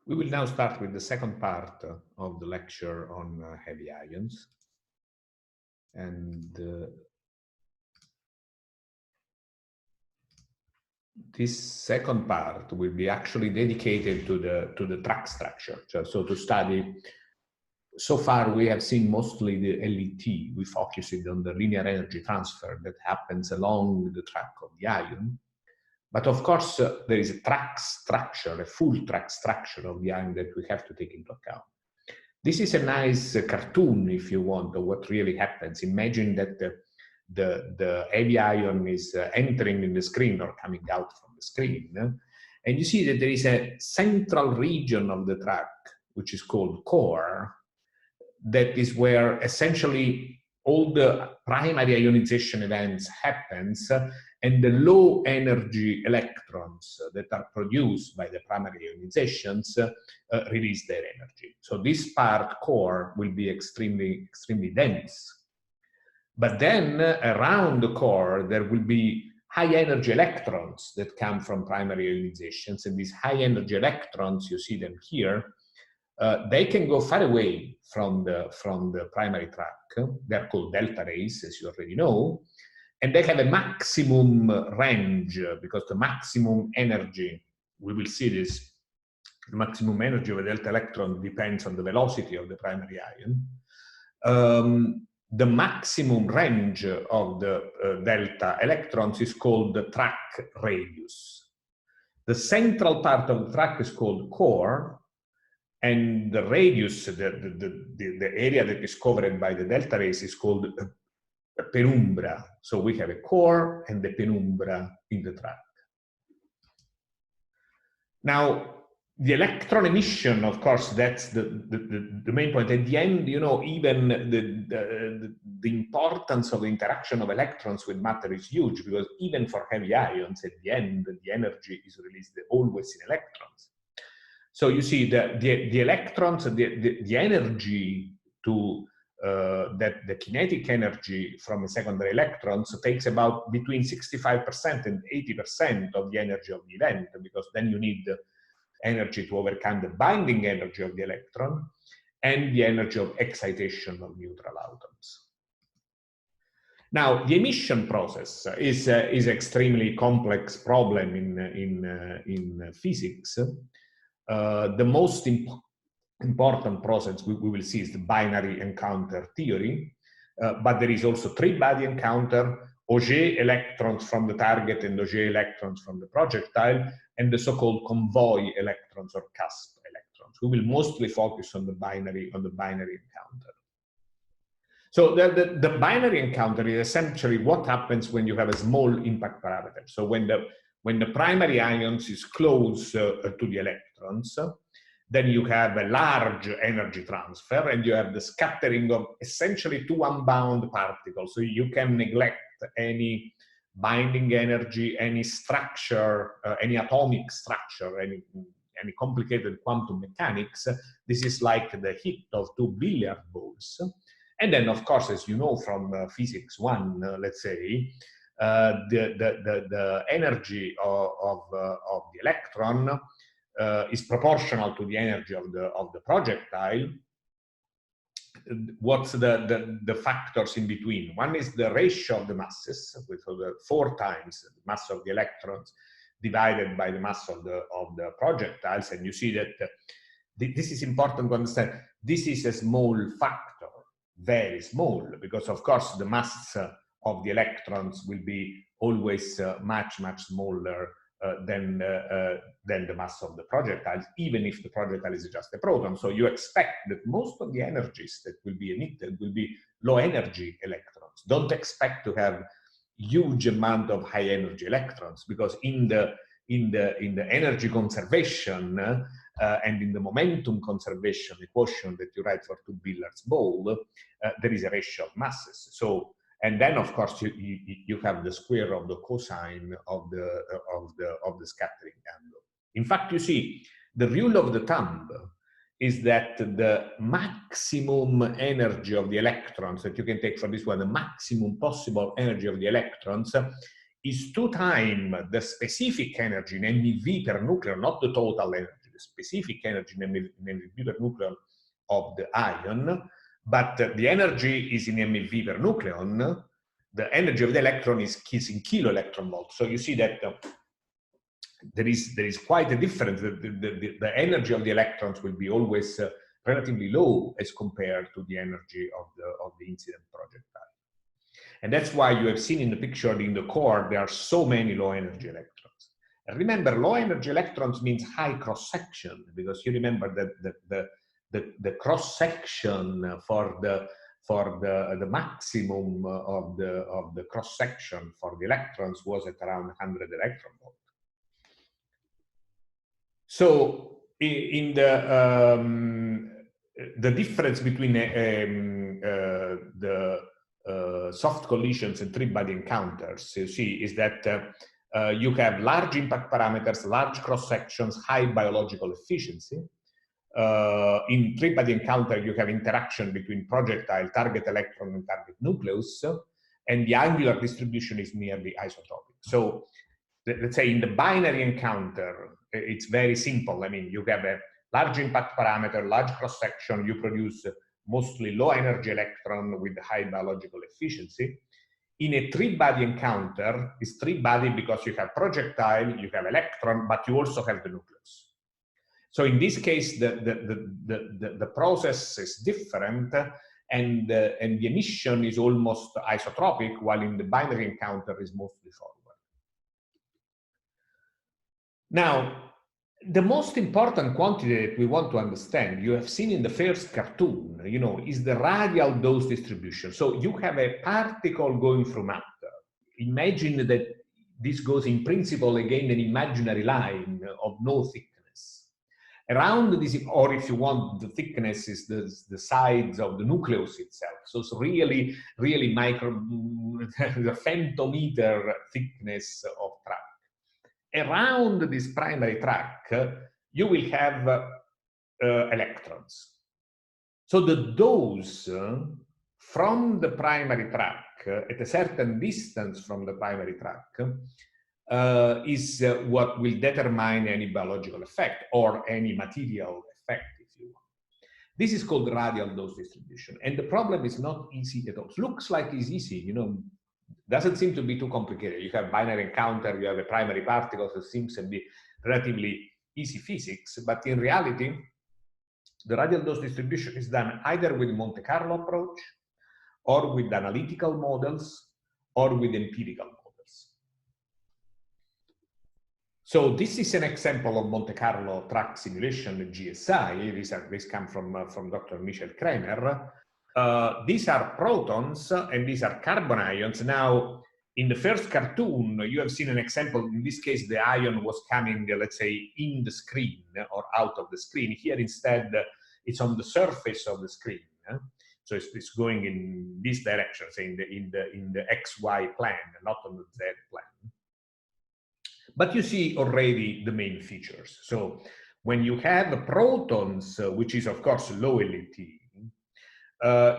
We will now start with the second part of the lecture on heavy ions. And this second part will be actually dedicated to the track structure. So to study, so far we have seen mostly the LET. We focused on the linear energy transfer that happens along the track of the ion. But of course, there is a track structure, a full track structure of the ion that we have to take into account. This is a nice cartoon, if you want, of what really happens. Imagine that the heavy ion is entering in the screen or coming out from the screen. And you see that there is a central region of the track, which is called core, that is where essentially all the primary ionization events happens, and the low energy electrons that are produced by the primary ionizations release their energy. So this part, core, will be extremely dense. But then around the core, there will be high energy electrons that come from primary ionizations, and these high energy electrons, you see them here, they can go far away from the primary track. They're called delta rays, as you already know, and they have a maximum range because the maximum energy, we will see this, the maximum energy of a delta electron depends on the velocity of the primary ion. The maximum range of the delta electrons is called the track radius. The central part of the track is called core, and the radius, the area that is covered by the delta rays, is called a penumbra. So we have a core and the penumbra in the track. Now, the electron emission, of course, that's the main point. At the end, you know, even the importance of the interaction of electrons with matter is huge, because even for heavy ions, at the end, the energy is released always in electrons. So you see the electrons, the energy to the kinetic energy from a secondary electrons takes about between 65% and 80% of the energy of the event, because then you need the energy to overcome the binding energy of the electron and the energy of excitation of neutral atoms. Now, the emission process is extremely complex problem in physics. The most important process we will see is the binary encounter theory, but there is also three-body encounter, Auger electrons from the target and Auger electrons from the projectile, and the so-called convoy electrons or cusp electrons. We will mostly focus on the binary encounter. So the binary encounter is essentially what happens when you have a small impact parameter. So when the primary ions is close to the electrons, then you have a large energy transfer, and you have the scattering of essentially two unbound particles. So you can neglect any binding energy, any structure, any atomic structure, any complicated quantum mechanics. This is like the hit of two billiard balls. And then, of course, as you know from physics 1, let's say, the energy of the electron is proportional to the energy of the projectile. What's the factors in between? One is the ratio of the masses, with 4 times the mass of the electrons divided by the mass of the projectiles, and you see that this is important to understand. This is a small factor, very small, because of course the mass of the electrons will be always much smaller than the mass of the projectiles, even if the projectile is just a proton. So you expect that most of the energies that will be emitted will be low energy electrons. Don't expect to have huge amount of high energy electrons, because in the energy conservation and in the momentum conservation equation that you write for two billiards ball, there is a ratio of masses. So, and then of course you have the square of the cosine of the scattering angle. In fact, you see, the rule of the thumb is that the maximum energy of the electrons that you can take for this one, the maximum possible energy of the electrons, is 2 times the specific energy in MeV per nucleon, not the total energy, the specific energy in MeV per nucleon of the ion, but the energy is in MeV per nucleon. The energy of the electron is in kilo electron volt. So you see that there is quite a difference. The energy of the electrons will be always relatively low as compared to the energy of the incident projectile. And that's why you have seen in the picture in the core, there are so many low energy electrons. And remember, low energy electrons means high cross section, because you remember that the cross section for the maximum of the cross section for the electrons was at around 100 electron volt. So in the difference between the soft collisions and three-body encounters, you see, is that you have large impact parameters, large cross sections, high biological efficiency. In three-body encounter, you have interaction between projectile, target electron, and target nucleus, and the angular distribution is nearly isotropic. So let's say in the binary encounter, it's very simple. I mean, you have a large impact parameter, large cross section, you produce mostly low energy electron with high biological efficiency. In a three-body encounter, it's three-body because you have projectile, you have electron, but you also have the nucleus. So in this case, the process is different, and the emission is almost isotropic, while in the binary encounter is mostly forward. Now, the most important quantity that we want to understand, you have seen in the first cartoon, you know, is the radial dose distribution. So you have a particle going through matter. Imagine that this goes in principle again an imaginary line of no thickness. Around this, or if you want, the thickness is the sides of the nucleus itself. So it's really, really micro, the femtometer thickness of track. Around this primary track, you will have electrons. So the dose from the primary track at a certain distance from the primary track is what will determine any biological effect or any material effect, if you want. This is called radial dose distribution. And the problem is not easy at all. It looks like it's easy, you know, doesn't seem to be too complicated. You have binary encounter, you have a primary particle, so it seems to be relatively easy physics, but in reality, the radial dose distribution is done either with Monte Carlo approach, or with analytical models, or with empirical models. So this is an example of Monte Carlo track simulation at GSI. These come from Dr. Michael Kremer. These are protons and these are carbon ions. Now, in the first cartoon, you have seen an example. In this case, the ion was coming, let's say, in the screen or out of the screen. Here, instead, it's on the surface of the screen. So it's going in this direction, say in the XY plane, not on the Z plane. But you see already the main features. So when you have protons, which is of course low LET,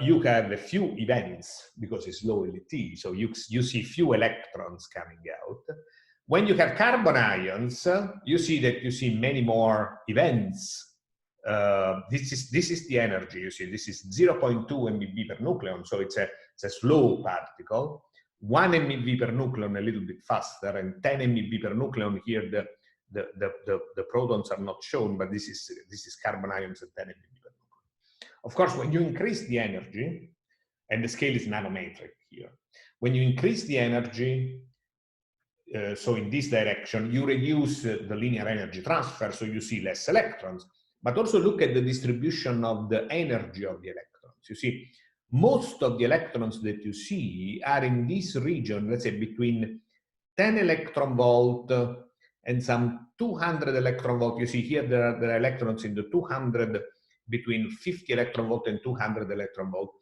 you have a few events because it's low LET, so you see few electrons coming out. When you have carbon ions, you see that you see many more events. This is the energy, you see, this is 0.2 MeV per nucleon, so it's a slow particle. 1 MeV per nucleon a little bit faster, and 10 MeV per nucleon. Here the protons are not shown, but this is carbon ions at 10 MeV per nucleon. Of course, when you increase the energy, and the scale is nanometric here, when you increase the energy, so in this direction, you reduce the linear energy transfer, so you see less electrons. But also look at the distribution of the energy of the electrons. You see, most of the electrons that you see are in this region, let's say between 10 electron volt and some 200 electron volt. You see here there are electrons in the 200, between 50 electron volt and 200 electron volt.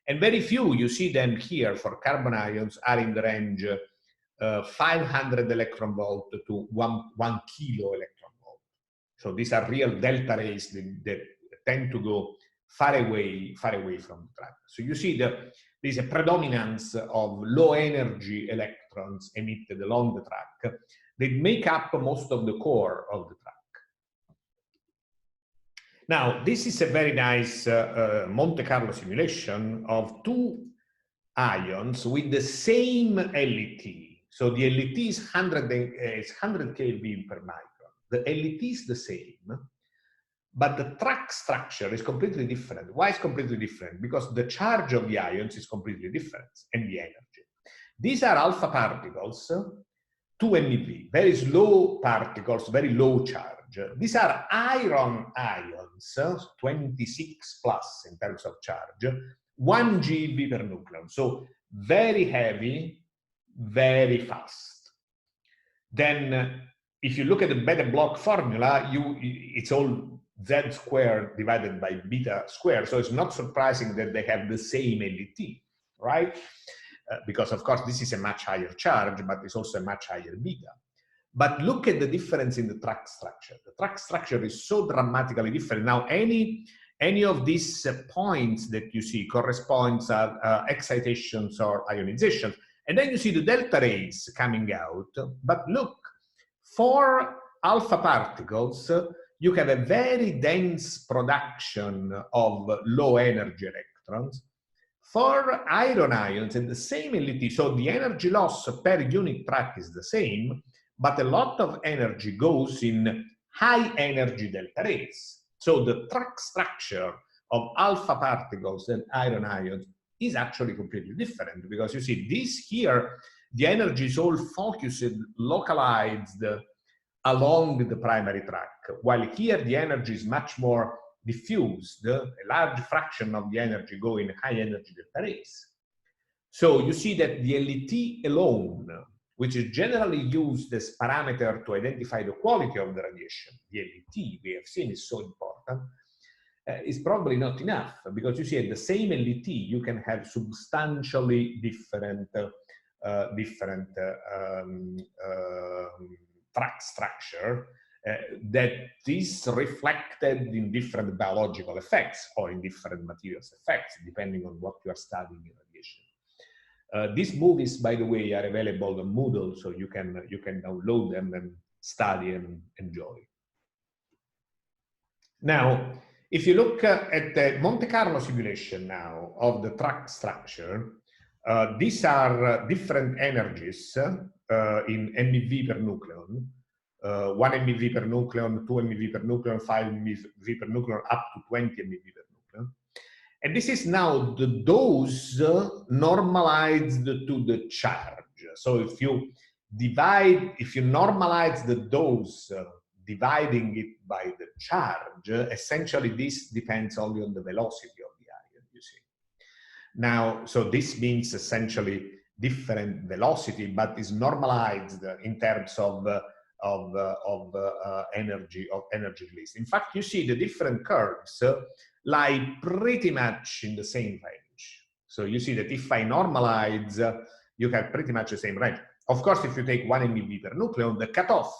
And very few, you see them here for carbon ions, are in the range 500 electron volt to 1 kilo electron volt. So these are real delta rays that tend to go far away from the track. So you see there's a predominance of low energy electrons electrons emitted along the track that make up most of the core of the track. Now, this is a very nice Monte Carlo simulation of two ions with the same LET. So the LET is 100 keV per micron. The LET is the same, but the track structure is completely different. Why is completely different? Because the charge of the ions is completely different, and the energy. These are alpha particles, 2 MeV, very slow particles, very low charge. These are iron ions, 26 plus in terms of charge, 1 GeV per nucleon. So very heavy, very fast. Then if you look at the beta block formula, it's all Z squared divided by beta squared. So it's not surprising that they have the same LET, right? Because of course this is a much higher charge, but it's also a much higher beta. But look at the difference in the track structure. The track structure is so dramatically different. Now, any of these points that you see corresponds to excitations or ionizations. And then you see the delta rays coming out. But look, for alpha particles, you have a very dense production of low energy electrons. For iron ions, at the same LET, so the energy loss per unit track is the same, but a lot of energy goes in high energy delta rays. So the track structure of alpha particles and iron ions is actually completely different, because you see this here, the energy is all focused, localized along the primary track, while here the energy is much more diffused. A large fraction of the energy go in high energy delta rays. So you see that the LET alone, which is generally used as parameter to identify the quality of the radiation, the LET we have seen is so important, is probably not enough, because you see at the same LET you can have substantially different track structure that is reflected in different biological effects or in different materials effects, depending on what you are studying in radiation. These movies, by the way, are available on Moodle, so you can download them and study and enjoy. Now, if you look at the Monte Carlo simulation now of the track structure, these are different energies in MeV per nucleon. 1 MeV per nucleon, 2 MeV per nucleon, 5 MeV per nucleon, up to 20 MeV per nucleon. And this is now the dose normalized to the charge. So if you normalize the dose, dividing it by the charge, essentially this depends only on the velocity of the ion, you see. Now, so this means essentially different velocity, but is normalized in terms of energy release. In fact, you see the different curves lie pretty much in the same range. So you see that if I normalize, you have pretty much the same range. Of course, if you take 1 MeV per nucleon, the cutoff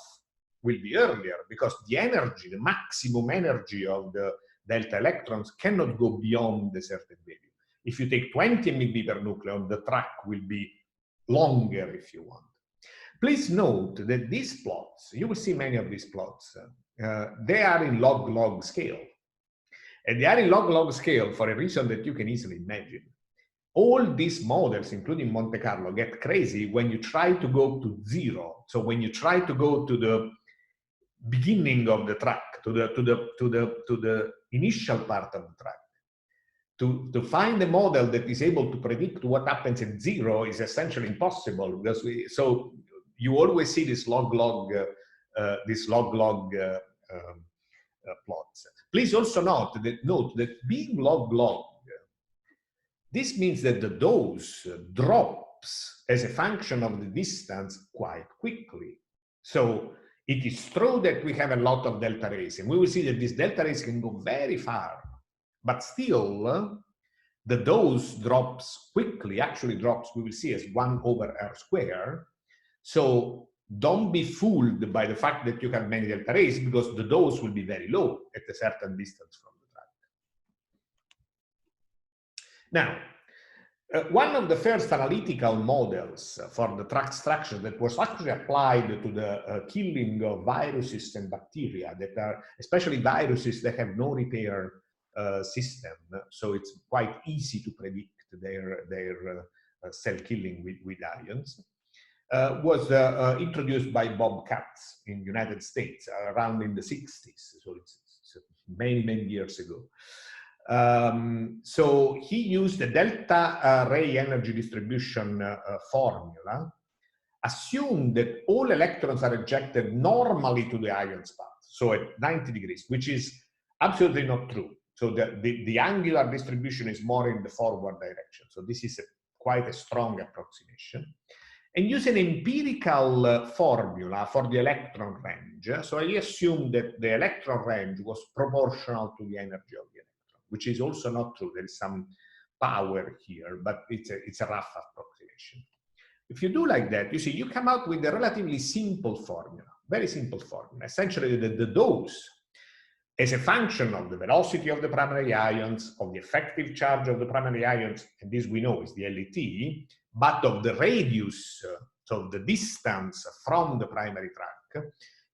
will be earlier, because the energy, the maximum energy of the delta electrons cannot go beyond a certain value. If you take 20 MeV per nucleon, the track will be longer if you want. Please note that these plots, you will see many of these plots, they are in log-log scale. And they are in log-log scale for a reason that you can easily imagine. All these models, including Monte Carlo, get crazy when you try to go to zero. So when you try to go to the beginning of the track, to the initial part of the track, to find a model that is able to predict what happens at zero is essentially impossible, because so you always see this log-log plots. Please also note that being log-log, this means that the dose drops as a function of the distance quite quickly. So it is true that we have a lot of delta rays, and we will see that these delta rays can go very far, but still the dose drops quickly, actually drops, we will see, as 1 over r squared. So don't be fooled by the fact that you have many delta rays, because the dose will be very low at a certain distance from the track. Now, One of the first analytical models for the track structure that was actually applied to the killing of viruses and bacteria that are, especially viruses that have no repair system, so it's quite easy to predict their cell killing with ions, was introduced by Bob Katz in the United States around in the 60s, so it's many, many years ago. So he used the delta ray energy distribution formula, assumed that all electrons are ejected normally to the ion spot, so at 90 degrees, which is absolutely not true. So the angular distribution is more in the forward direction. So this is quite a strong approximation. And use an empirical formula for the electron range. So I assumed that the electron range was proportional to the energy of the electron, which is also not true. There is some power here, but it's a rough approximation. If you do like that, you see, you come out with a relatively simple formula, very simple formula. Essentially, the dose as a function of the velocity of the primary ions, of the effective charge of the primary ions, and this we know is the LET, but of the radius, so the distance from the primary track,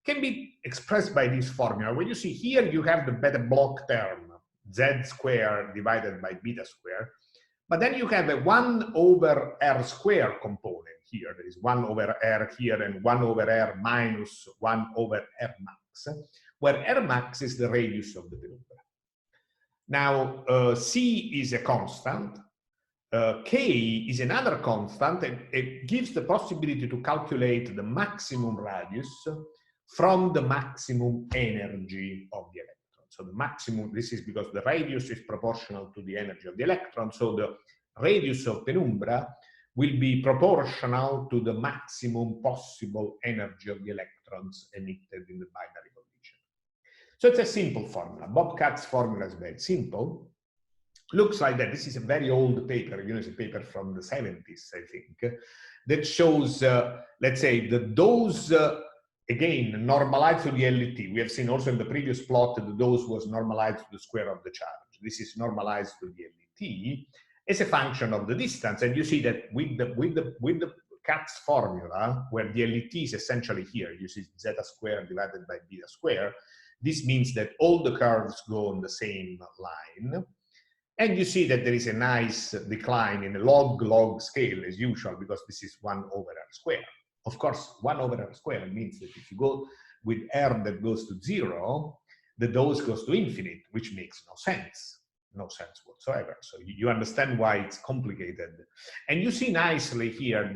can be expressed by this formula. When you see here, you have the beta block term, z squared divided by beta squared, but then you have a 1 over r squared component here. There is 1 over r here and 1 over r minus 1 over r max, where r max is the radius of the penumbra. Now, c is a constant, k is another constant, and it gives the possibility to calculate the maximum radius from the maximum energy of the electron. So the maximum, this is because the radius is proportional to the energy of the electron, so the radius of penumbra will be proportional to the maximum possible energy of the electrons emitted in the binary collision. So it's a simple formula. Bob Katz's formula is very simple. Looks like that. This is a very old paper, you know, it's a paper from the 70s, I think, that shows, let's say, the dose, again, normalized to the LET. We have seen also in the previous plot that the dose was normalized to the square of the charge. This is normalized to the LET as a function of the distance. And you see that with the Katz formula, where the LET is essentially here, you see zeta squared divided by beta squared, this means that all the curves go on the same line. And you see that there is a nice decline in a log-log scale as usual, because this is 1 over r squared. Of course, 1 over r squared means that if you go with r that goes to 0, the dose goes to infinite, which makes no sense whatsoever. So you understand why it's complicated. And you see nicely here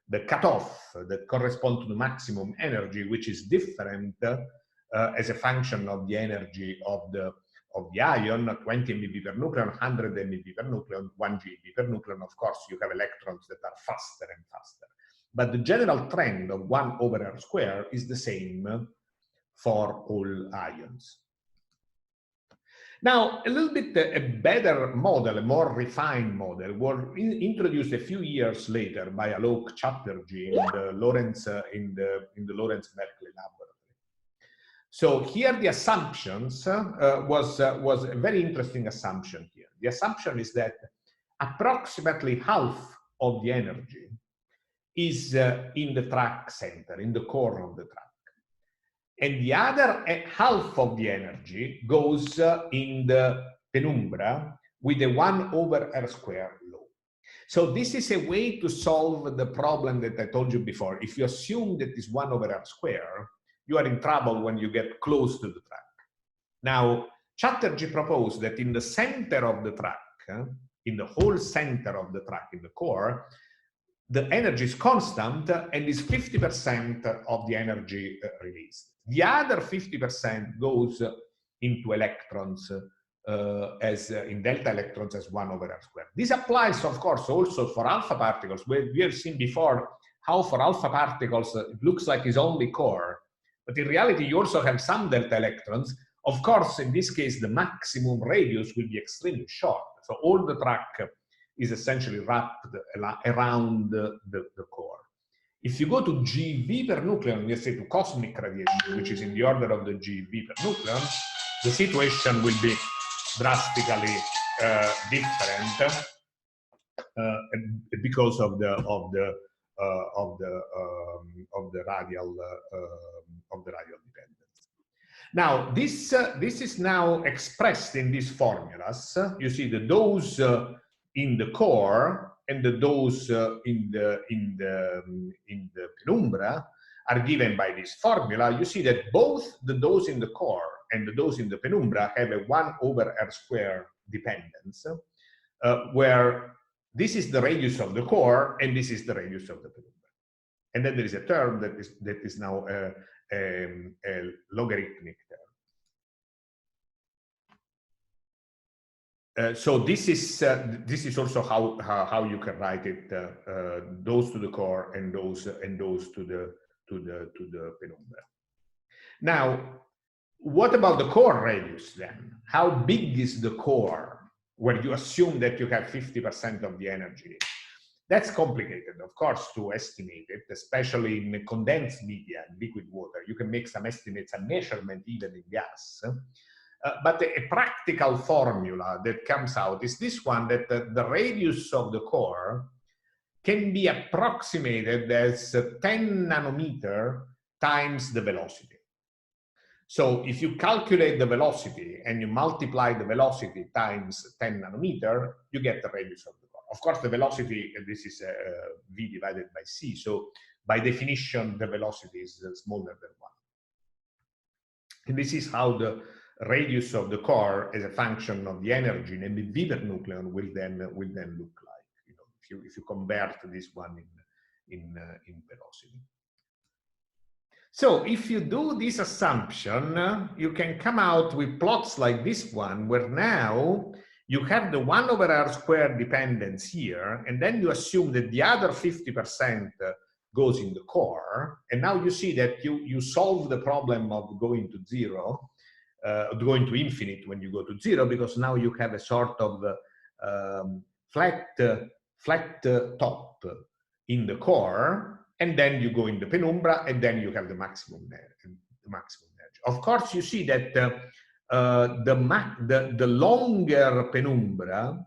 the cutoff that corresponds to the maximum energy, which is different as a function of the energy of the ion, 20 MeV per nucleon, 100 MeV per nucleon, 1 GeV per nucleon. Of course, you have electrons that are faster and faster. But the general trend of 1 over r squared is the same for all ions. Now, a little bit a better model, a more refined model, was introduced a few years later by Alok Chatterjee in the Lawrence Berkeley laboratory. So here the assumptions was a very interesting assumption here. The assumption is that approximately half of the energy is in the track center, in the core of the track. And the other half of the energy goes in the penumbra with a 1 over r squared law. So this is a way to solve the problem that I told you before. If you assume that this 1 over r squared, you are in trouble when you get close to the track. Now, Chatterjee proposed that in the center of the track, in the whole center of the track, in the core, the energy is constant and is 50% of the energy released. The other 50% goes into electrons as in delta electrons as 1 over r squared. This applies, of course, also for alpha particles. We have seen before how for alpha particles it looks like it's only core. But in reality, you also have some delta electrons. Of course, in this case, the maximum radius will be extremely short. So all the track is essentially wrapped around the core. If you go to GeV per nucleon, let's say to cosmic radiation, which is in the order of the GeV per nucleon, the situation will be drastically different. because of the radial dependence. Now this is now expressed in these formulas. You see the dose in the core and the dose in the penumbra are given by this formula. You see that both the dose in the core and the dose in the penumbra have a 1/r² dependence, where this is the radius of the core and this is the radius of the penumbra. And then there is a term that is now a logarithmic term. So this is also how you can write it: dose to the core and dose to the penumbra. Now, what about the core radius then? How big is the core where you assume that you have 50% of the energy? That's complicated, of course, to estimate it, especially in condensed media, in liquid water. You can make some estimates and measurement even in gas. But a practical formula that comes out is this one, that the radius of the core can be approximated as 10 nanometer times the velocity. So if you calculate the velocity and you multiply the velocity times 10 nanometer, you get the radius of the core. Of course, the velocity, this is v divided by c. So by definition, the velocity is smaller than 1. And this is how the radius of the core as a function of the energy in the Weber nucleon will then look like. You know, if you convert this one in velocity. So if you do this assumption, you can come out with plots like this one, where now you have the 1/r² dependence here, and then you assume that the other 50% goes in the core, and now you see that you solve the problem of going to zero, going to infinite when you go to zero, because now you have a sort of flat top in the core, and then you go in the penumbra, and then you have the maximum energy. Of course, you see that the longer penumbra,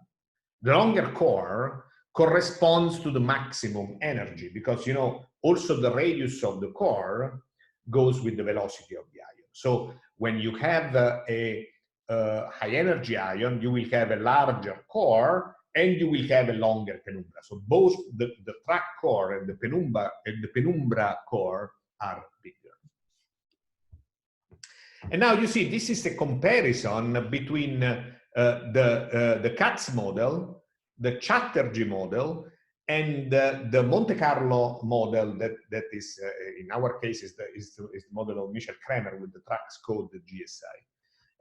the longer core, corresponds to the maximum energy, because, you know, also the radius of the core goes with the velocity of the ion. So when you have a high energy ion, you will have a larger core and you will have a longer penumbra. So both the track core and the penumbra core are bigger. And now you see, this is a comparison between the Katz model, the Chatterjee model, and the Monte Carlo model that is, in our case, is the model of Michel Kremer with the tracks code GSI.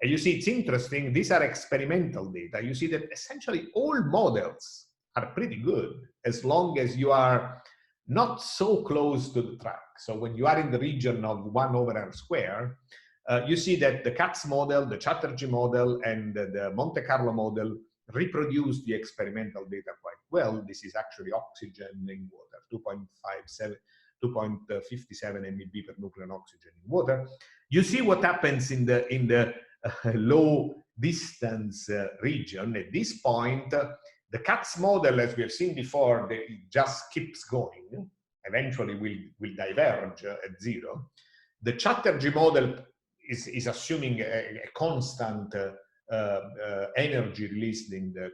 And you see, it's interesting, these are experimental data. You see that essentially all models are pretty good as long as you are not so close to the track. So when you are in the region of 1/r², you see that the Katz model, the Chatterjee model, and the Monte Carlo model reproduce the experimental data quite well. This is actually oxygen in water, 2.57 MeV per nucleon oxygen in water. You see what happens in the low distance region. At this point, the Katz model, as we have seen before, it just keeps going. Eventually will diverge at zero. The Chatterjee model is assuming a constant energy released in the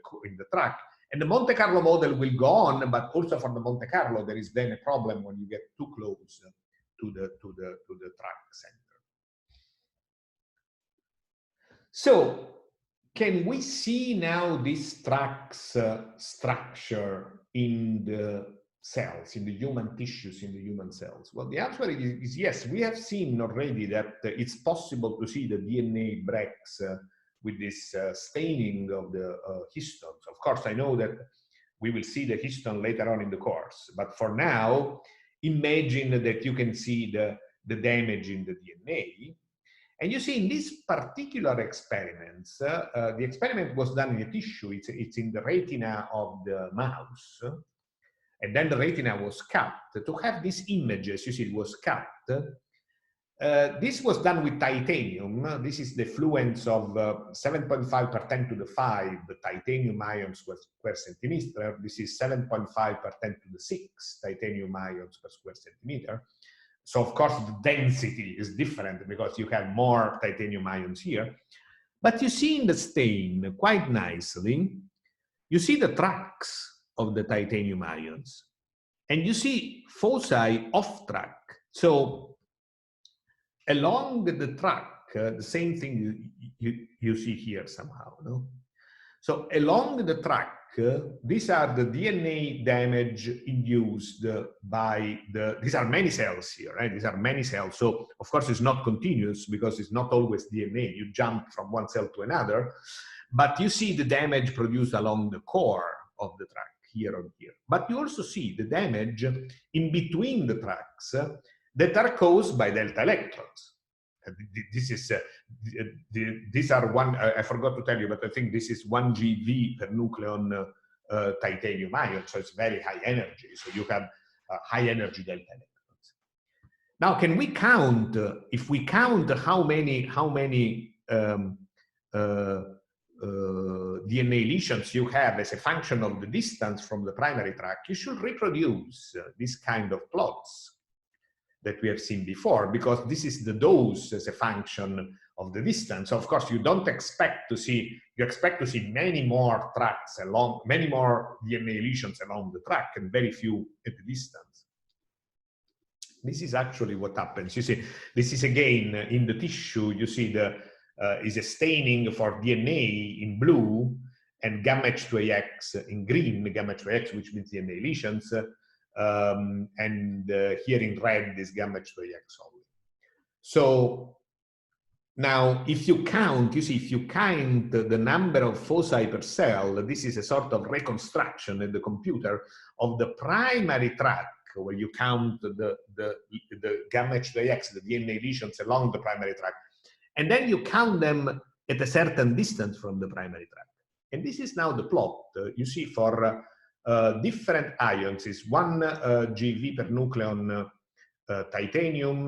track. And the Monte Carlo model will go on, but also for the Monte Carlo, there is then a problem when you get too close to the track center. So, can we see now this track's structure in the cells, in the human tissues, in the human cells? Well, the answer is yes. We have seen already that it's possible to see the DNA breaks with this staining of the histones. Of course, I know that we will see the histone later on in the course, but for now, imagine that you can see the damage in the DNA. And you see, in these particular experiments, the experiment was done in a tissue. It's in the retina of the mouse. And then the retina was cut. To have these images, you see, it was cut. This was done with titanium. This is the fluence of 7.5 per 10 to the 5 titanium ions per square centimeter. This is 7.5 per 10 to the 6 titanium ions per square centimeter. So of course the density is different because you have more titanium ions here. But you see in the stain quite nicely, you see the tracks of the titanium ions. And you see foci off track. So along the track, the same thing you see here somehow, no? So along the track, these are the DNA damage induced by these are many cells here, right? These are many cells. So of course it's not continuous because it's not always DNA. You jump from one cell to another, but you see the damage produced along the core of the track here and here. But you also see the damage in between the tracks that are caused by delta electrons. This is these are one. I forgot to tell you, but I think this is 1 GeV per nucleon titanium ion, so it's very high energy. So you have high energy delta electrons. Now, can we count? If we count how many DNA lesions you have as a function of the distance from the primary track, you should reproduce this kind of plots that we have seen before, because this is the dose as a function of the distance. Of course, you don't expect to see, you expect to see many more tracks along, many more DNA lesions along the track and very few at the distance. This is actually what happens. You see, this is again in the tissue, you see the, is a staining for DNA in blue and gamma H2AX in green, gamma H2AX, which means DNA lesions. And here in red is gamma H2AX only. So now if you count, you see, if you count the number of foci per cell, this is a sort of reconstruction in the computer of the primary track, where you count the gamma H2AX, the DNA lesions along the primary track, and then you count them at a certain distance from the primary track. And this is now the plot you see for different ions. Is 1 GeV per nucleon titanium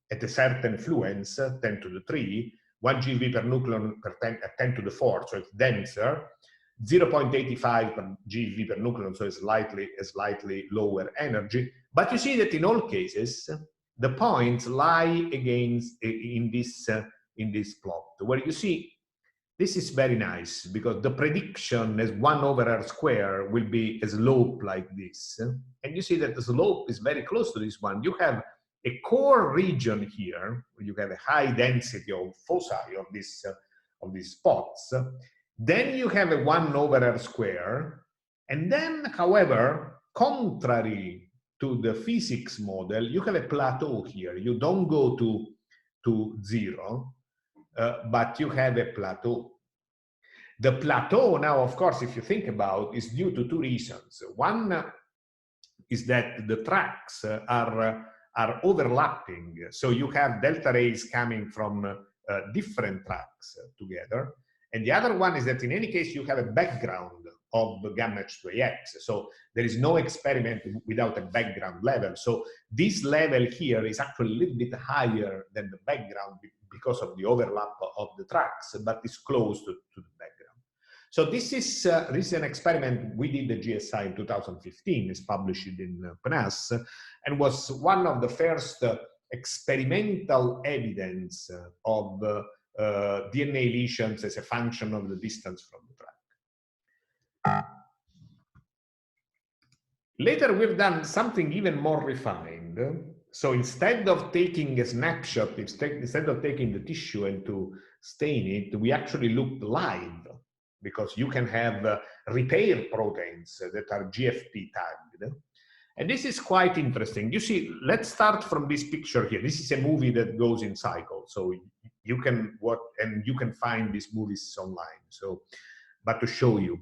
at a certain fluence, 10 to the 3, 1 GeV per nucleon per 10 to the 4, so it's denser, 0.85 per GeV per nucleon, so it's a slightly lower energy. But you see that in all cases, the points lie against in this plot, where you see this is very nice, because the prediction as 1 over r square will be a slope like this. And you see that the slope is very close to this one. You have a core region here, where you have a high density of foci of these spots. Then you have a 1 over r square. And then, however, contrary to the physics model, you have a plateau here. You don't go to 0. But you have a plateau. The plateau now, of course, if you think about, is due to 2 reasons. One is that the tracks are overlapping. So you have delta rays coming from different tracks together. And the other one is that in any case, you have a background of gamma H2AX. So there is no experiment without a background level. So this level here is actually a little bit higher than the background because of the overlap of the tracks, but it's close to the background. So this is an experiment we did at GSI in 2015. It's published in PNAS, and was one of the first experimental evidence of DNA lesions as a function of the distance from the track. Later, we've done something even more refined. So instead of taking a snapshot, instead of taking the tissue and to stain it, we actually looked live, because you can have repair proteins that are GFP tagged. And this is quite interesting. You see, let's start from this picture here. This is a movie that goes in cycle. So you can watch, and you can find these movies online. So, but to show you,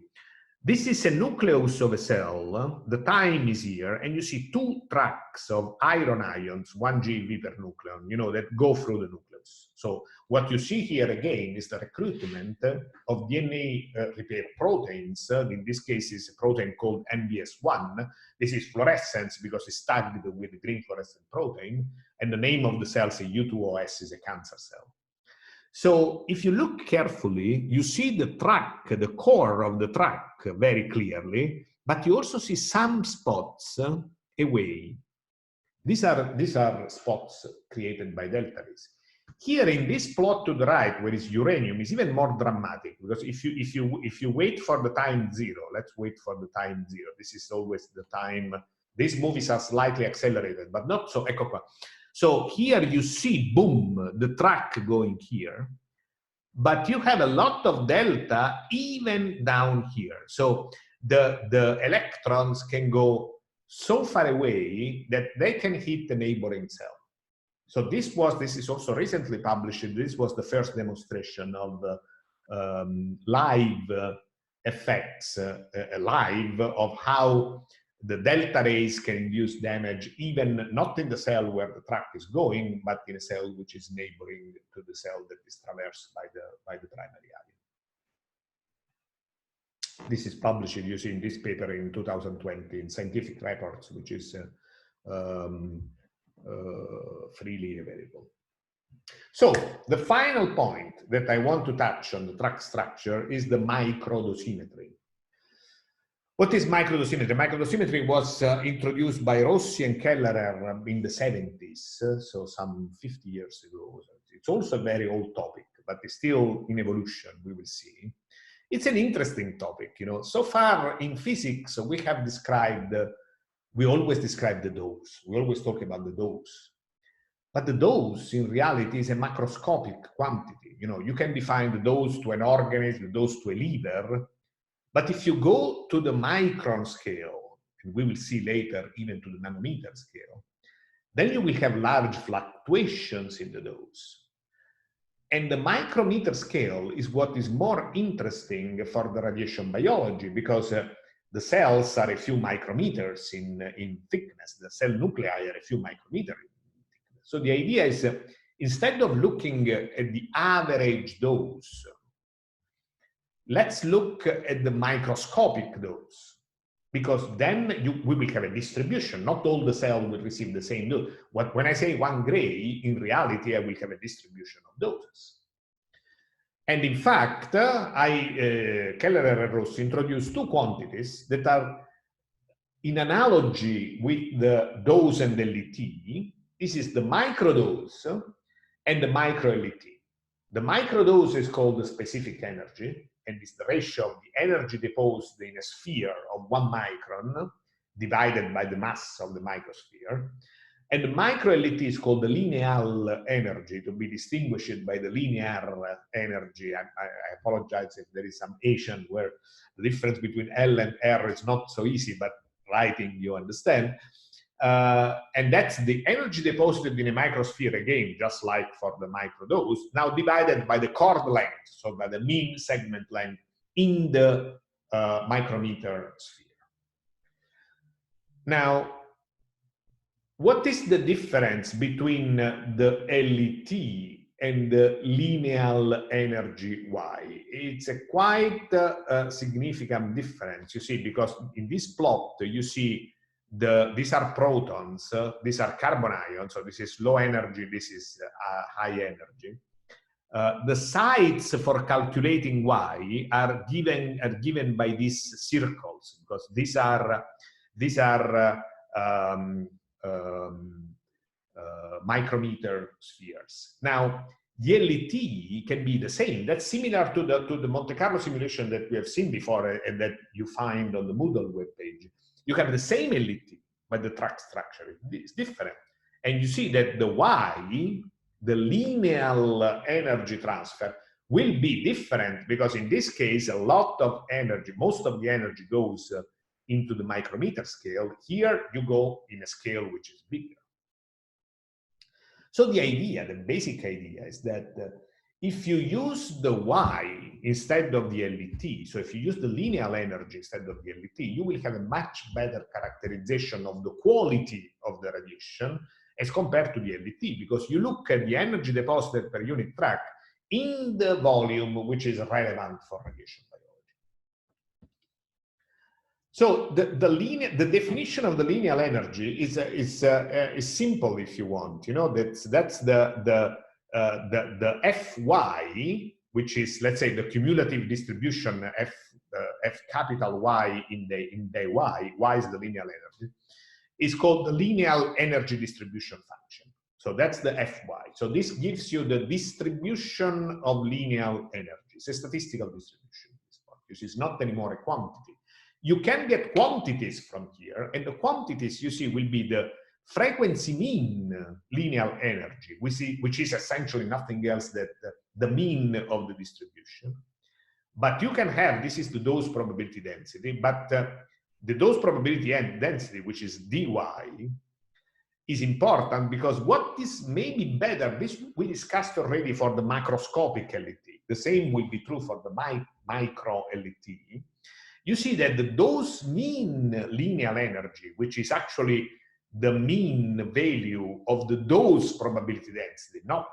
this is a nucleus of a cell. The time is here, and you see 2 tracks of iron ions, 1 GeV per nucleon, you know, that go through the nucleus. So what you see here again is the recruitment of DNA repair proteins. In this case, is a protein called NBS1. This is fluorescence because it's tagged with green fluorescent protein. And the name of the cell, say U2OS, is a cancer cell. So if you look carefully, you see the track, the core of the track very clearly, but you also see some spots away. These are spots created by delta rays. Here in this plot to the right, where is uranium, is even more dramatic, because if you wait for the time zero, let's wait for the time zero. This is always the time. These movies are slightly accelerated, but not so. Ecco qua. So here you see, boom, the track going here, but you have a lot of delta even down here. So the electrons can go so far away that they can hit the neighboring cell. So this is also recently published. This was the first demonstration of live effects, live of how the delta rays can induce damage, even not in the cell where the track is going, but in a cell which is neighboring to the cell that is traversed by the primary ion. This is published, you see, in this paper in 2020 in Scientific Reports, which is freely available. So the final point that I want to touch on the track structure is the microdosimetry. What is microdosimetry? Microdosimetry was introduced by Rossi and Kellerer in the 70s, so some 50 years ago. It's also a very old topic, but it's still in evolution, we will see. It's an interesting topic, you know. So far in physics, we have described, we always describe the dose. We always talk about the dose. But the dose, in reality, is a macroscopic quantity. You know, you can define the dose to an organism, the dose to a liver. But if you go to the micron scale, and we will see later even to the nanometer scale, then you will have large fluctuations in the dose. And the micrometer scale is what is more interesting for the radiation biology, because the cells are a few micrometers in thickness. The cell nuclei are a few micrometers in thickness. So the idea is, instead of looking at the average dose, let's look at the microscopic dose, because then we will have a distribution. Not all the cells will receive the same dose. When I say 1 gray, in reality, I will have a distribution of doses. And in fact, Kellerer and Rossi introduced two quantities that are in analogy with the dose and LET. This is the microdose and the micro-LET. The microdose is called the specific energy, and it's the ratio of the energy deposited in a sphere of 1 micron divided by the mass of the microsphere. And the micro-LET is called the lineal energy, to be distinguished by the linear energy. I apologize if there is some Asian where the difference between L and R is not so easy, but writing you understand. And that's the energy deposited in a microsphere, again, just like for the microdose, now divided by the chord length, so by the mean segment length in the micrometer sphere. Now, what is the difference between the LET and the lineal energy Y? It's a quite significant difference, you see, because in this plot, you see these are protons, these are carbon ions, so this is low energy, this is high energy. The sites for calculating Y are given by these circles, because these are micrometer spheres. Now, the LET can be the same. That's similar to the Monte Carlo simulation that we have seen before and that you find on the Moodle webpage. You have the same LET, but the track structure is different. And you see that the Y, the lineal energy transfer, will be different, because in this case, a lot of energy, most of the energy goes into the micrometer scale. Here, you go in a scale which is bigger. So the idea, the basic idea, is that if you use the Y instead of the LET, so if you use the lineal energy instead of the LET, you will have a much better characterization of the quality of the radiation as compared to the LET, because you look at the energy deposited per unit track in the volume which is relevant for radiation biology. So the definition of the linear energy is simple if you want. You know, that's the Fy, which is, let's say, the cumulative distribution F capital Y in the Y is the linear energy, is called the linear energy distribution function. So that's the Fy. So this gives you the distribution of linear energy. It's a statistical distribution. This is not anymore a quantity. You can get quantities from here, and the quantities you see will be the frequency mean linear energy, which is essentially nothing else than the mean of the distribution. But you can have, this is the dose probability density, but the dose probability density, which is dy, is important because what is maybe better, this we discussed already for the macroscopic LET. The same will be true for the micro LET. You see that the dose mean linear energy, which is actually the mean value of the dose probability density, not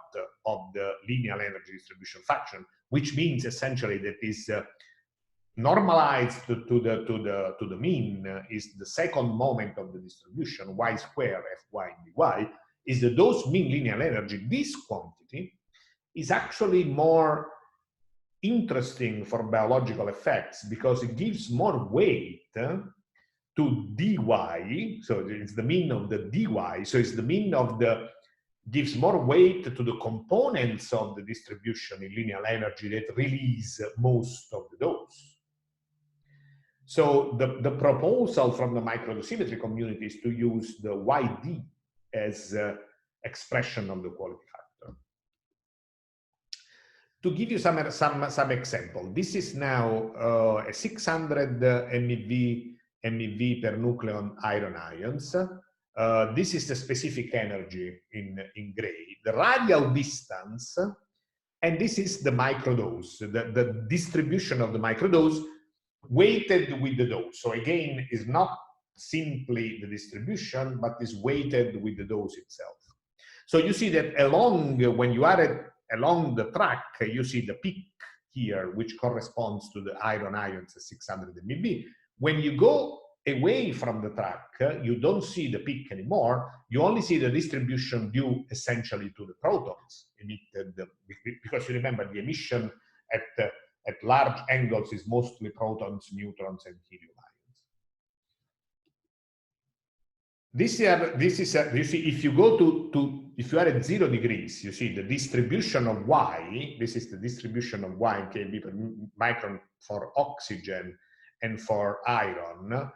of the linear energy distribution function, which means essentially that is normalized to the mean, is the second moment of the distribution, y squared Fy dy, is the dose mean linear energy. This quantity is actually more interesting for biological effects because it gives more weight to dy, so it's the mean of the dy, so it's the mean of the, gives more weight to the components of the distribution in linear energy that release most of the dose. So the proposal from the microdosimetry community is to use the YD as expression of the quality factor. To give you some example, this is now a 600 MeV per nucleon iron ions. This is the specific energy in gray, the radial distance, and this is the microdose, the distribution of the microdose weighted with the dose. So again, is not simply the distribution, but is weighted with the dose itself. So you see that when you are along the track, you see the peak here, which corresponds to the iron ions at 600 MeV. When you go away from the track, you don't see the peak anymore. You only see the distribution due essentially to the protons emitted, because you remember the emission at large angles is mostly protons, neutrons, and helium ions. You see, if you go if you are at 0 degrees, you see the distribution of Y. This is the distribution of Y in kb per micron for oxygen and for iron.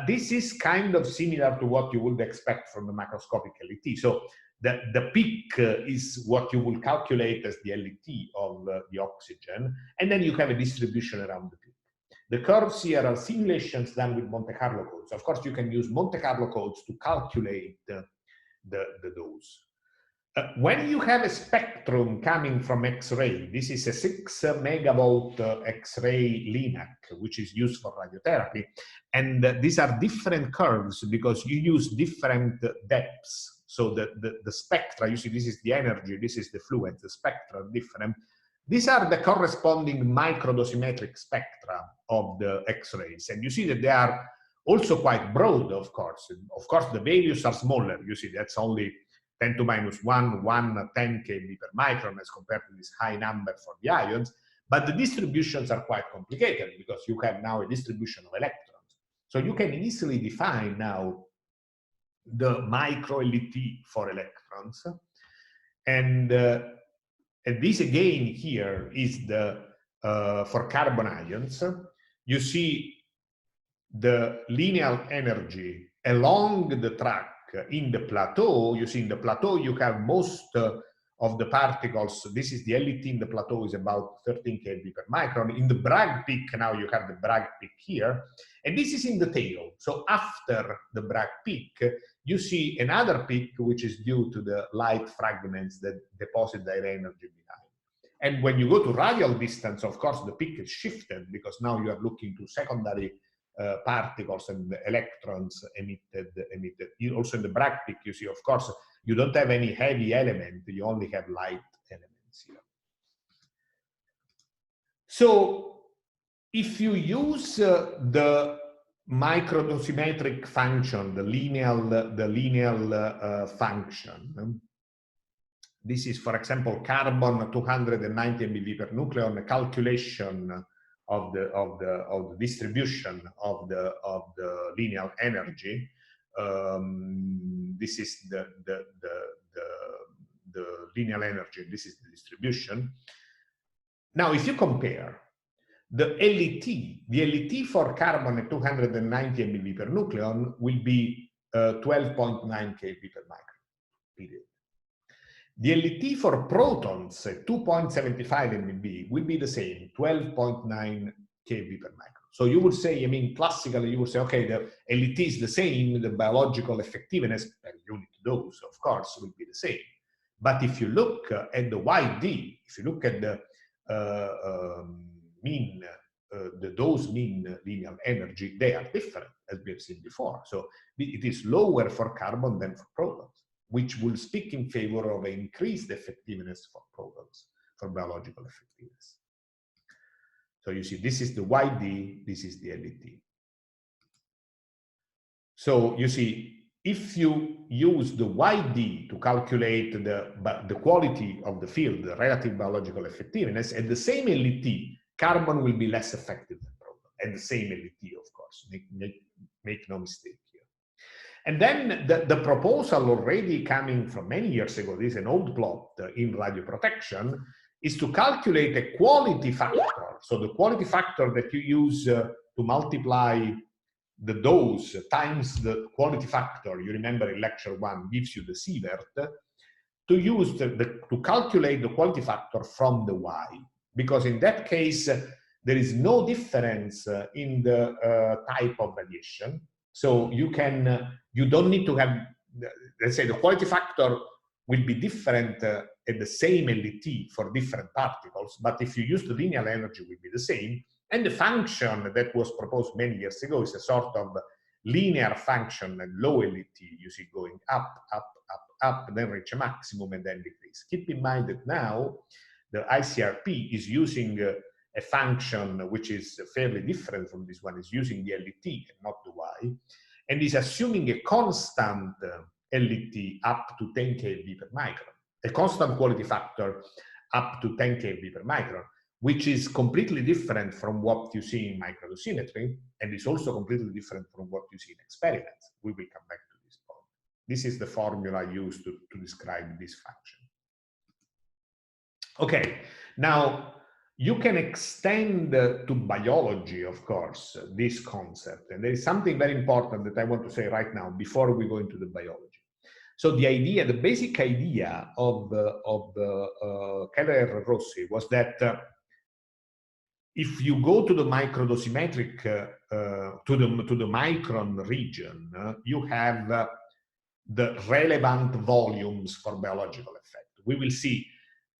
This is kind of similar to what you would expect from the macroscopic LET. So the peak is what you will calculate as the LET of the oxygen, and then you have a distribution around the peak. The curves here are simulations done with Monte Carlo codes. Of course, you can use Monte Carlo codes to calculate the dose. When you have a spectrum coming from X-ray, this is a 6 megavolt X-ray LINAC, which is used for radiotherapy. And these are different curves because you use different depths. So the spectra, you see, this is the energy, this is the fluid, the spectra are different. These are the corresponding microdosimetric spectra of the X-rays. And you see that they are also quite broad, of course. Of course, the values are smaller. You see, that's only 10 to minus 1, 10 kb per micron as compared to this high number for the ions. But the distributions are quite complicated because you have now a distribution of electrons. So you can easily define now the micro LET for electrons. And this again here is the, for carbon ions, you see the linear energy along the track in the plateau. You see in the plateau you have most of the particles. This is the LET in the plateau is about 13 kb per micron. In the Bragg peak, now you have the Bragg peak here, and this is in the tail. So after the Bragg peak, you see another peak which is due to the light fragments that deposit their energy behind. And when you go to radial distance, of course, the peak is shifted because now you are looking to secondary particles and electrons emitted. Also in the Bragg peak, you see, of course, you don't have any heavy element, you only have light elements here. So if you use the microdosimetric function, the lineal function. This is, for example, carbon 290 MeV per nucleon, calculation of the distribution of the linear energy. This is the linear energy. This is the distribution. Now, if you compare the LET for carbon at 290 MeV per nucleon will be 12.9 kV per micron, period. The LET for protons at 2.75 MeV will be the same, 12.9 kV per micron. So you would say, I mean, classically, you would say, okay, the LET is the same, the biological effectiveness per unit dose, of course, will be the same. But if you look at the YD, if you look at the dose mean linear energy, they are different, as we have seen before. So it is lower for carbon than for protons, which will speak in favor of an increased effectiveness for protons, for biological effectiveness. So you see, this is the YD, this is the LET. So you see, if you use the YD to calculate the quality of the field, the relative biological effectiveness, at the same LET, carbon will be less effective than proton, at the same LET, of course. Make no mistake here. And then the proposal already coming from many years ago, this is an old plot in radioprotection, is to calculate a quality factor. So the quality factor that you use to multiply the dose times the quality factor, you remember in lecture 1, gives you the sievert, to use to calculate the quality factor from the Y. Because in that case, there is no difference in the type of radiation. So you don't need to have, let's say the quality factor will be different at the same LET for different particles, but if you use the linear energy, will be the same. And the function that was proposed many years ago is a sort of linear function at low LET, you see going up, up, up, up, then reach a maximum and then decrease. Keep in mind that now the ICRP is using a function which is fairly different from this one, is using the LET and not the Y, and is assuming a constant LET up to 10 kV per micron, a constant quality factor up to 10 kV per micron, which is completely different from what you see in microdosimetry, and is also completely different from what you see in experiments. We will come back to this point. This is the formula used to describe this function. Okay, now you can extend to biology, of course, this concept. And there is something very important that I want to say right now before we go into the biology. So the idea, the basic idea of Keller Rossi was that if you go to the microdosimetric, to the micron region, you have the relevant volumes for biological effect. We will see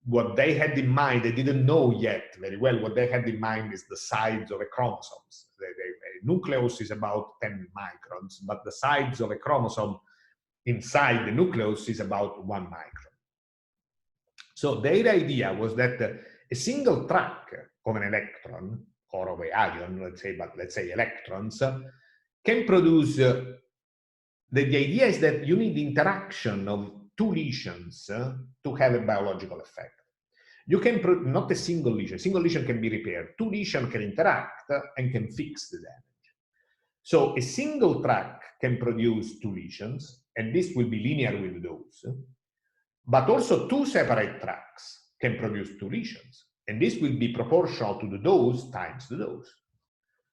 what they had in mind. They didn't know yet very well. What they had in mind is the size of a chromosomes. A nucleus is about 10 microns, but the size of a chromosome inside the nucleus is about 1 micron. So their idea was that a single track of an electron or of an ion, let's say electrons, can produce, the idea is that you need interaction of two lesions to have a biological effect. You can, not a single lesion can be repaired. Two lesions can interact and can fix the damage. So a single track can produce two lesions, and this will be linear with the dose. But also two separate tracks can produce two lesions, and this will be proportional to the dose times the dose.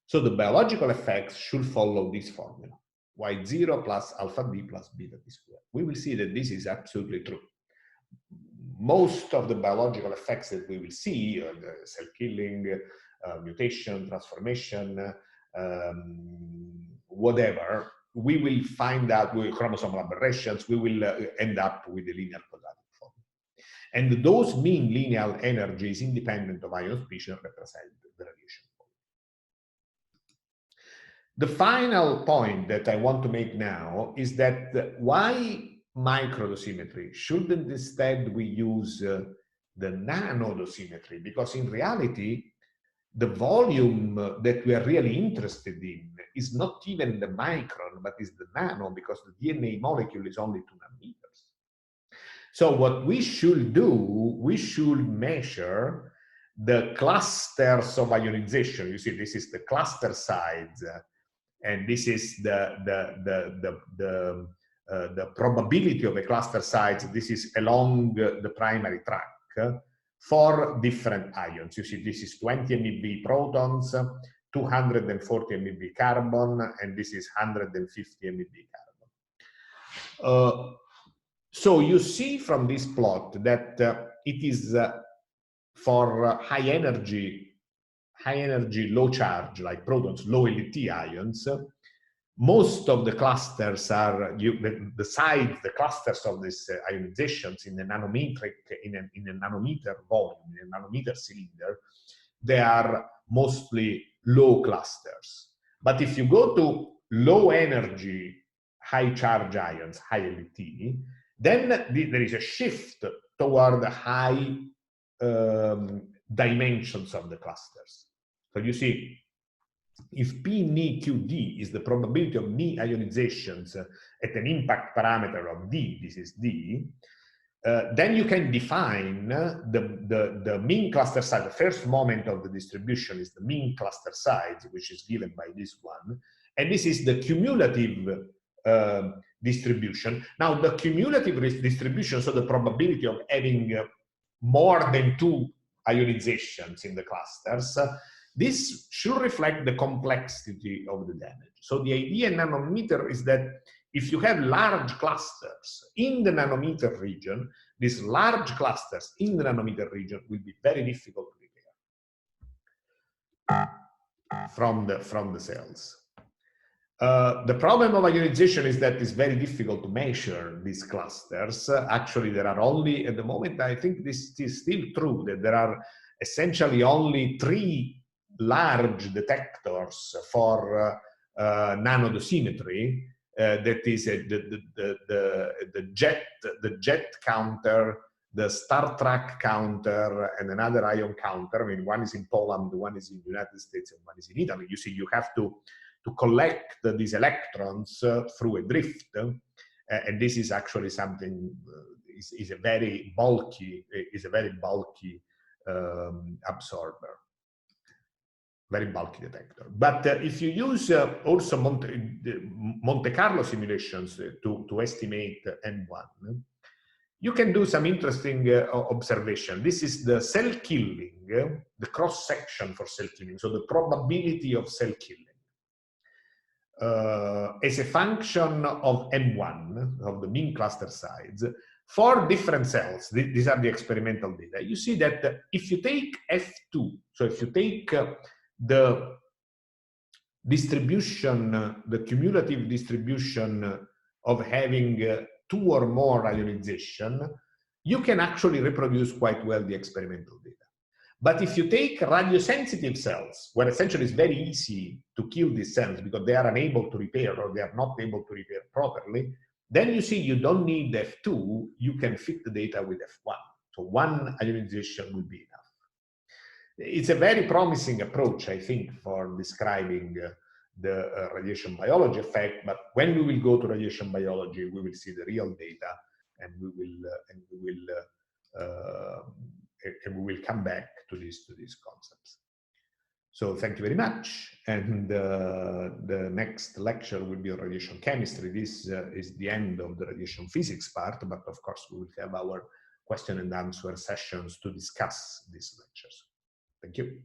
So the biological effects should follow this formula, Y0 plus alpha D plus beta D squared. We will see that this is absolutely true. Most of the biological effects that we will see, the cell killing, mutation, transformation, whatever, we will find out with chromosomal aberrations, we will end up with a linear quadratic form. And those mean linear energies independent of ion species represent the radiation. The final point that I want to make now is that why microdosimetry? Shouldn't instead we use the nanodosimetry? Because in reality, the volume that we are really interested in is not even the micron, but is the nano, because the DNA molecule is only 2 nanometers. So what we should do, we should measure the clusters of ionization. You see, this is the cluster size, and this is the probability of a cluster size. This is along the primary track for different ions. You see, this is 20 MeV protons, 240 MeV carbon, and this is 150 MeV carbon. So you see from this plot that it is for high energy, low charge, like protons, low LET ions, most of the clusters are, the size, the clusters of these ionizations in a nanometric, in a nanometer volume, in a nanometer cylinder, they are mostly low clusters. But if you go to low energy, high charge ions, high LET, then there is a shift toward the high dimensions of the clusters. So you see, if P Ni QD is the probability of Ni ionizations at an impact parameter of D, this is D, then you can define the mean cluster size. The first moment of the distribution is the mean cluster size, which is given by this one. And this is the cumulative distribution. Now, the cumulative distribution, so the probability of having more than 2 ionizations in the clusters, this should reflect the complexity of the damage. So the idea in nanometer is that if you have large clusters in the nanometer region, these large clusters in the nanometer region will be very difficult to repair from the cells. The problem of ionization is that it's very difficult to measure these clusters. Actually, there are only, at the moment, I think this is still true, that there are essentially only 3 large detectors for nanodosimetry. That is the jet counter, the Star Trek counter, and another ion counter. I mean, one is in Poland, one is in the United States, and one is in Italy. You see, you have to collect these electrons through a drift, and this is actually something is a very bulky absorber. Very bulky detector. But if you use also Monte Carlo simulations to estimate M1, you can do some interesting observation. This is the cell killing, the cross-section for cell killing, so the probability of cell killing. As a function of M1, of the mean cluster size, for different cells. These are the experimental data. You see that if you take F2, so if you take the distribution, the cumulative distribution of having 2 or more ionization, you can actually reproduce quite well the experimental data. But if you take radiosensitive cells, where essentially it's very easy to kill these cells because they are unable to repair or they are not able to repair properly, then you see you don't need F2, you can fit the data with F1. So 1 ionization will be enough. It's a very promising approach, I think, for describing the radiation biology effect. But when we will go to radiation biology, we will see the real data, and we will come back to these concepts. So thank you very much. And the next lecture will be on radiation chemistry. This is the end of the radiation physics part, but of course we will have our question and answer sessions to discuss these lectures. Thank you.